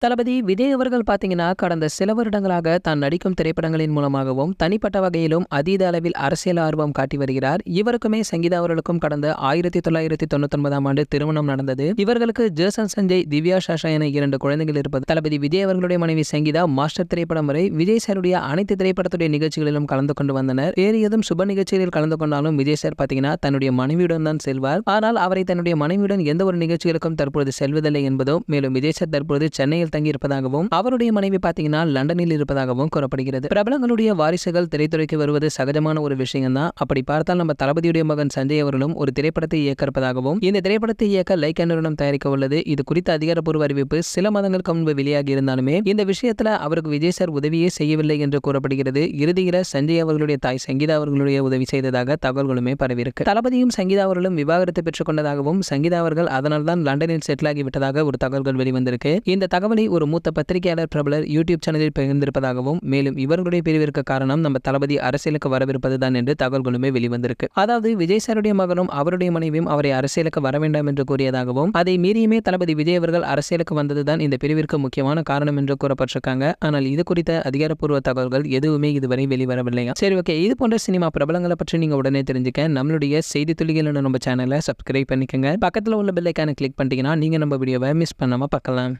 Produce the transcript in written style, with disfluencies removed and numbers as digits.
தளபதி விஜய் அவர்கள் பாத்தீங்கன்னா கடந்த சில வருடங்களாக தான் நடிக்கும் திரைப்படங்களின் மூலமாகவும் தனிப்பட்ட வகையிலும் அதீத அளவில் அரசியல் ஆர்வம் காட்டி வருகிறார். இவருக்குமே சங்கீதா அவர்களுக்கும் கடந்த 1999ஆம் ஆண்டு திருமணம் நடந்தது. இவர்களுக்கு ஜேசன் சஞ்சய், திவ்யா சாஷா என 2 குழந்தைகள் இருப்பது. தளபதி விஜய் அவர்களுடைய மனைவி சங்கீதா மாஸ்டர் திரைப்படம் வரை விஜய் சாருடைய அனைத்து திரைப்படத்துடைய நிகழ்ச்சிகளிலும் கலந்து கொண்டு வந்தனர். வேறு ஏதும் சுப நிகழ்ச்சிகளில் கலந்து கொண்டாலும் விஜய் சார் பாத்தீங்கன்னா தன்னுடைய மனைவியுடன் தான் செல்வார். ஆனால் அவரை தன்னுடைய மனைவியுடன் எந்த ஒரு நிகழ்ச்சிகளுக்கும் தற்போது செல்வதில்லை என்பதும், மேலும் விஜய் சார் தற்போது சென்னையில் தங்கி இருப்பதாகவும் அவருடைய மனைவி பாத்தீங்கன்னா லண்டனில் இருப்பதாகவும் கூறப்படுகிறது. பிரபலங்களுடைய வாரிசுகள் திரைத்துறைக்கு வருவது சகஜமான ஒரு விஷயம் தான். அப்படி பார்த்தால் நம்ம தளபதியுடைய மகன் சஞ்சய் அவர்களும் ஒரு திரைப்படத்தை இயக்க இருப்பதாகவும், இந்த திரைப்படத்தை இயக்க லைக்கா நிறுவனம் தயாரிக்க உள்ளது. இது குறித்த அதிகாரப்பூர்வ அறிவிப்பு சில மாதங்களுக்கு முன்பு வெளியாகி இருந்தாலுமே இந்த விஷயத்துல அவருக்கு விஜய் சார் உதவியே செய்யவில்லை என்று கூறப்படுகிறது. இறுதியில சஞ்சய் அவர்களுடைய தாய் சங்கீதா அவர்களுடைய உதவி செய்ததாக தகவல்களுமே பரவியிருக்கு. தளபதியும் சங்கீதா அவர்களும் விவாகரத்து பெற்றுக் கொண்டதாகவும், சங்கீதா அவர்கள் அதனால் தான் லண்டனில் செட்டில் ஆகிவிட்டதாக ஒரு தகவல்கள் வெளிவந்திருக்கு. இந்த தகவலை ஒரு மூத்த பத்திரிகையாளர் பிரபலர் யூடியூப் சேனலில் பகிர்ந்திருப்பதாகவும், மேலும் இவர்களுடைய பிரிவிற்கு காரணம் நம்ம தளபதி அரசியலுக்கு வரவிருப்பதுதான் என்று தகவல்களுமே வெளிவந்திருக்கு. அதாவது விஜய் சாருடைய மகனும் அவருடைய மனைவியும் அவரை அரசியலுக்கு வர வேண்டாம் என்று கூறியதாகவும், அதை மீறியுமே தளபதி விஜய் அவர்கள் அரசியலுக்கு வந்ததுதான் இந்த பிரிவிற்கு முக்கியமான காரணம் என்று கூறப்பட்டிருக்காங்க. ஆனால் இது குறித்த அதிகாரப்பூர்வ தகவல்கள் எதுவுமே இதுவரை வெளிவரவில்லை. சரி, ஓகே, இது போன்ற சினிமா பிரபலங்களை பற்றி நீங்க உடனே தெரிஞ்சுக்க நம்மளுடைய செய்தி துளிகள் நம்ம சேனலை சப்ஸ்கிரைப் பண்ணிக்கங்க. பக்கத்தில் உள்ள பெல் ஐகானை கிளிக் பண்ணிட்டீங்கன்னா நீங்க நம்ம வீடியோவை மிஸ் பண்ணாம பார்க்கலாம்.